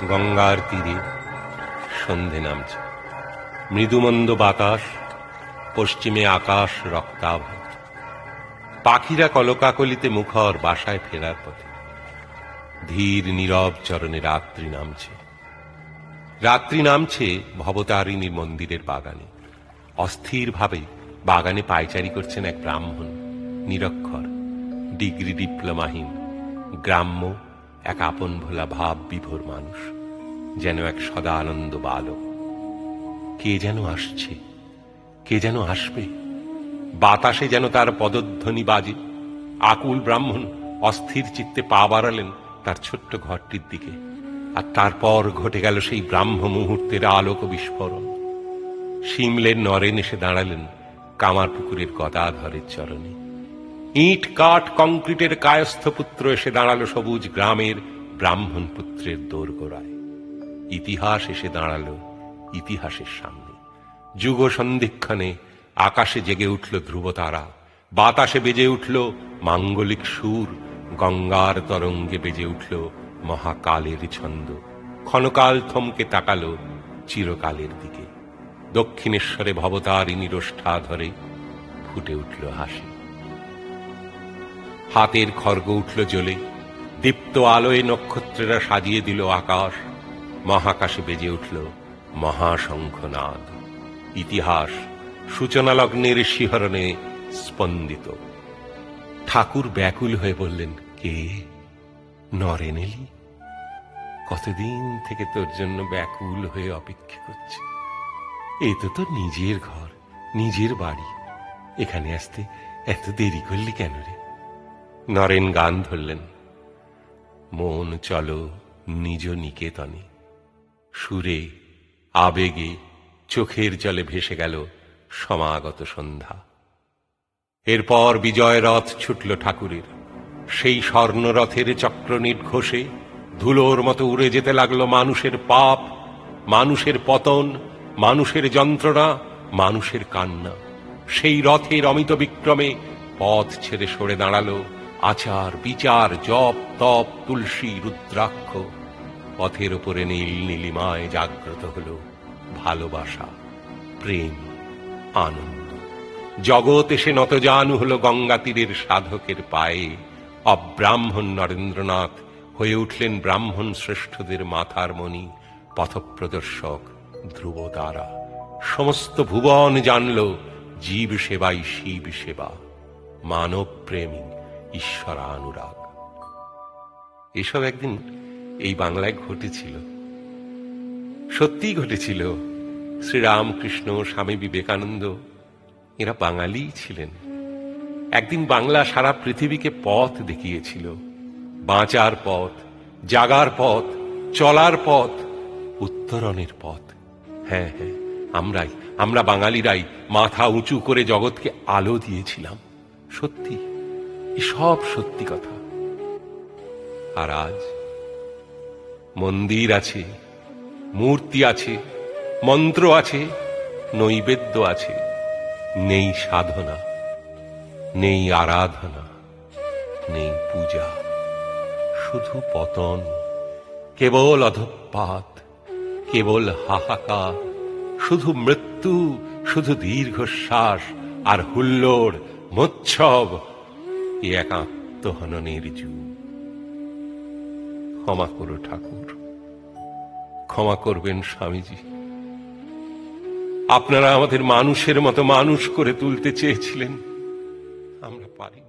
গঙ্গার তীরে সন্ধে নামছে, মৃদুমন্দ বাতাস, পশ্চিমে আকাশ রক্তাভ, পাখিরা কলকাকলিতে মুখর বাসায় ফেরার পথে। ধীর নীরব চরণে রাত্রি নামছে। রাত্রি নামছে ভবতারিণীর মন্দিরের বাগানে। অস্থির ভাবে বাগানে পায়চারি করছেন এক ব্রাহ্মণ, নিরক্ষর, ডিগ্রি ডিপ্লোমাহীন, গ্রাম্য, এক আপন ভোলা ভাব বিভোর মানুষ, যেন এক সদানন্দ বালক। কে যেন আসছে, কে যেন আসবে, বাতাসে যেন তার পদধ্বনি বাজে। আকুল ব্রাহ্মণ অস্থির চিত্তে পা বাড়ালেন তার ছোট্ট ঘরটির দিকে, আর তারপর ঘটে গেল সেই ব্রাহ্ম মুহূর্তের আলোক বিস্ফোরণ। শিমলের নরেন এসে দাঁড়ালেন কামারপুকুরের গদাধরের চরণে। ইট কাঠ কংক্রিটের কায়স্থ পুত্র এসে দাঁড়ালো সবুজ গ্রামের ব্রাহ্মণ পুত্রের দোরগোড়ায়। ইতিহাস এসে দাঁড়ালো ইতিহাসের সামনে। যুগ সন্ধিক্ষণে আকাশে জেগে উঠল ধ্রুবতারা, বাতাসে বেজে উঠল মাঙ্গলিক সুর, গঙ্গার তরঙ্গে বেজে উঠল মহাকালের ছন্দ। ক্ষণকাল থমকে তাকালো চিরকালের দিকে। দক্ষিণেশ্বরে ভবতারিণীর ওষ্ঠা ধরে ফুটে উঠল হাসি। হাতের খড়গ উঠল জ্বলে, দীপ্ত আলোয় নক্ষত্রেরা সাজিয়ে দিল আকাশ। মহাকাশে বেজে উঠল মহাশঙ্খনাদ। ইতিহাস সূচনা লগ্নের শিহরণে স্পন্দিত। ঠাকুর ব্যাকুল হয়ে বললেন, কে? নরেন এলি? কতদিন থেকে তোর জন্য ব্যাকুল হয়ে অপেক্ষা করছে। এ তো তোর নিজের ঘর, নিজের বাড়ি, এখানে আসতে এত দেরি করলি কেন রে? নরেন গান ধরলেন, মন চলো নিজ নিকেতনে। সুরে, আবেগে, চোখের জলে ভেসে গেল সমাগত সন্ধ্যা। এরপর বিজয় রথ ছুটল ঠাকুরের। সেই স্বর্ণরথের চক্র নির্ঘোষে ধুলোর মতো উড়ে যেতে লাগলো মানুষের পাপ, মানুষের পতন, মানুষের যন্ত্রণা, মানুষের কান্না। সেই রথের অমিত বিক্রমে পথ ছেড়ে সরে দাঁড়ালো আচার, বিচার, জপ, তপ, তুলসী, রুদ্রাক্ষ। পথের ওপরে নীল নীলিমায় জাগ্রত হল ভালোবাসা, প্রেম, আনন্দ। জগৎ এসে নতজানু হল গঙ্গা তীরের সাধকের পায়ে। অব্রাহ্মণ নরেন্দ্রনাথ হয়ে উঠলেন ব্রাহ্মণ শ্রেষ্ঠদের মাথার মণি, পথপ্রদর্শক, ধ্রুবতারা। সমস্ত ভুবন জানল জীব সেবাই শিব সেবা, মানব প্রেমী, ঈশ্বরানুরাগ। এসব একদিন এই বাংলায় ঘটেছিল, সত্যিই ঘটেছিল। শ্রীরামকৃষ্ণ, স্বামী বিবেকানন্দ এরা বাঙালিই ছিলেন। একদিন বাংলা সারা পৃথিবীকে পথ দেখিয়েছিল, বাঁচার পথ, জাগার পথ, চলার পথ, উত্তরণের পথ। হ্যাঁ হ্যাঁ, আমরা বাঙালিরাই মাথা উঁচু করে জগৎকে আলো দিয়েছিলাম। সত্যি, সব সত্যি কথা। আর আজ মন্দির আছে, মূর্তি আছে, মন্ত্র আছে, নৈবেদ্য আছে, নেই সাধনা, নেই আরাধনা, নেই পূজা, শুধু পতন, কেবল অধঃপাত, কেবল হাহাকার, শুধু মৃত্যু, শুধু দীর্ঘশ্বাস আর হুল্লোড়, মোচ্ছব, এ এক আত্মহননের যুগ। ক্ষমা করো ঠাকুর, ক্ষমা করবেন স্বামীজি। আপনারা আমাদের মানুষের মতো মানুষ করে তুলতে চেয়েছিলেন, আমরা পারি।